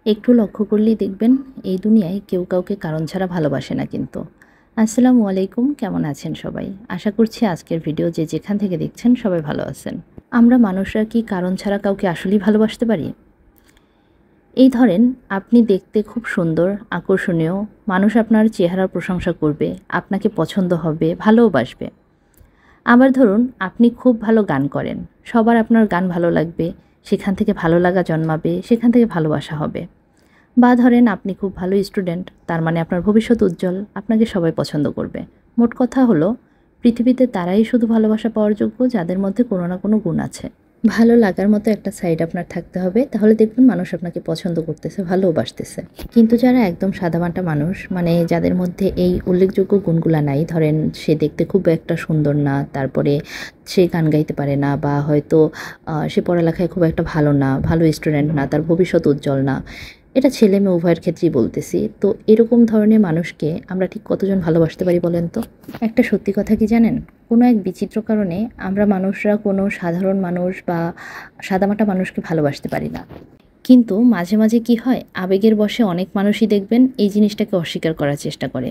একটু লক্ষ্য করলেই দেখবেন এই দুনিয়ায় কেউ কাউকে কারণ ছাড়া ভালোবাসে না কিন্তু। আসসালামু আলাইকুম, কেমন আছেন সবাই? আশা করছি আজকের ভিডিও যে যেখান থেকে দেখছেন সবাই ভালো আছেন। আমরা মানুষরা কি কারণ ছাড়া কাউকে আসলেই ভালোবাসতে পারি? এই ধরেন আপনি দেখতে খুব সুন্দর, আকর্ষণীয়, মানুষ আপনার চেহারার প্রশংসা করবে, আপনাকে পছন্দ হবে, ভালোবাসবে। আবার ধরুন আপনি খুব ভালো গান করেন, সবার আপনার গান ভালো লাগবে, সেখান থেকে ভালো লাগা জন্মাবে, সেখান থেকে ভালোবাসা হবে। বা ধরেন আপনি খুব ভালো স্টুডেন্ট, তার মানে আপনার ভবিষ্যৎ উজ্জ্বল, আপনাকে সবাই পছন্দ করবে। মোট কথা হলো, পৃথিবীতে তারাই শুধু ভালোবাসা পাওয়ার যোগ্য যাদের মধ্যে কোনো না কোনো গুণ আছে। ভালো লাগার মতো একটা সাইড আপনার থাকতে হবে, তাহলে দেখবেন মানুষ আপনাকে পছন্দ করতেছে, ভালোবাসতেছে। কিন্তু যারা একদম সাদামাটা মানুষ, মানে যাদের মধ্যে এই উল্লেখযোগ্য গুণগুলা নাই, ধরেন সে দেখতে খুব একটা সুন্দর না, তারপরে সে গান গাইতে পারে না, বা হয়তো সে পড়ালেখায় খুব একটা ভালো না, ভালো স্টুডেন্ট না, তার ভবিষ্যৎ উজ্জ্বল না, এটা ছেলে মেয়ে উভয়ের ক্ষেত্রেই বলতেছি। তো এরকম ধরনের মানুষকে আমরা ঠিক কতজন ভালোবাসতে পারি বলেন তো? একটা সত্যি কথা কি জানেন? কোনো এক বিচিত্র কারণে আমরা মানুষরা কোনো সাধারণ মানুষ বা সাদামাটা মানুষকে ভালোবাসতে পারি না। কিন্তু মাঝে মাঝে কি হয়, আবেগের বশে অনেক মানুষই দেখবেন এই জিনিসটাকে অস্বীকার করার চেষ্টা করে।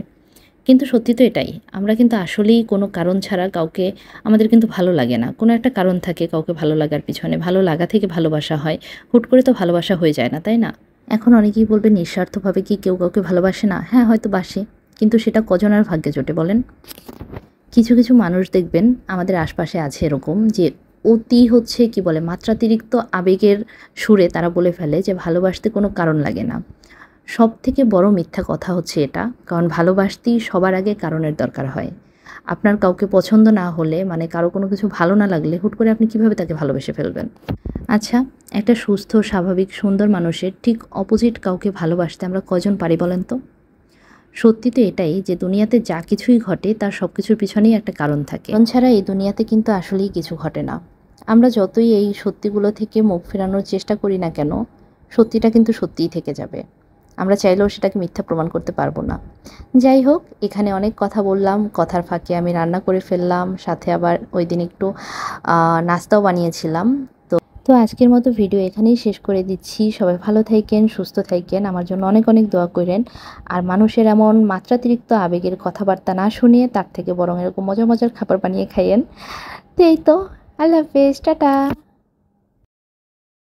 কিন্তু সত্যি তো এটাই, আমরা কিন্তু আসলেই কোনো কারণ ছাড়া কাউকে, আমাদের কিন্তু ভালো লাগে না। কোনো একটা কারণ থাকে কাউকে ভালো লাগার পিছনে, ভালো লাগা থেকে ভালোবাসা হয়। হুট করে তো ভালোবাসা হয়ে যায় না, তাই না? এখন অনেকেই বলবে, নিঃস্বার্থভাবে কি কেউ কাউকে ভালোবাসে না? হ্যাঁ, হয়তো বাসে, কিন্তু সেটা কজনের ভাগ্যে জোটে বলেন? কিছু কিছু মানুষ দেখবেন আমাদের আশপাশে আছে এরকম, যে অতি হচ্ছে কি বলে, মাত্রাতিরিক্ত আবেগের সুরে তারা বলে ফেলে যে ভালোবাসতে কোনো কারণ লাগে না। সব থেকে বড় মিথ্যা কথা হচ্ছে এটা, কারণ ভালোবাসতেই সবার আগে কারণের দরকার হয়। আপনার কাউকে পছন্দ না হলে, মানে কারো কোনো কিছু ভালো না লাগলে, হুট করে আপনি কিভাবে তাকে ভালোবেসে ফেলবেন? আচ্ছা, একটা সুস্থ, স্বাভাবিক, সুন্দর মানুষের ঠিক অপোজিট কাউকে ভালোবাসতে আমরা কজন পারি বলেন তো? সত্যি তো এটাই যে দুনিয়াতে যা কিছুই ঘটে তার সব কিছুর পিছনেই একটা কারণ থাকে। কারণ ছাড়া এই দুনিয়াতে কিন্তু আসলেই কিছু ঘটে না। আমরা যতই এই সত্যিগুলো থেকে মুখ ফেরানোর চেষ্টা করি না কেন, সত্যিটা কিন্তু সত্যিই থেকে যাবে। আমরা চাইলেও সেটাকে মিথ্যা প্রমাণ করতে পারবো না। যাই হোক, এখানে অনেক কথা বললাম, কথার ফাঁকে আমি রান্না করে ফেললাম, সাথে আবার ওই দিন একটু নাস্তাও বানিয়েছিলাম। তো আজকের মতো ভিডিও এখানেই শেষ করে দিচ্ছি। সবাই ভালো থাকেন, সুস্থ থাকেন, আমার জন্য অনেক অনেক দোয়া করেন। আর মানুষের এমন মাত্রাতিরিক্ত আবেগের কথাবার্তা না শুনিয়ে, তার থেকে বরং এরকম মজার মজার খাবার বানিয়ে খাইয়েন। তো এই তো, আল্লাহ হাফেজ, টাটা।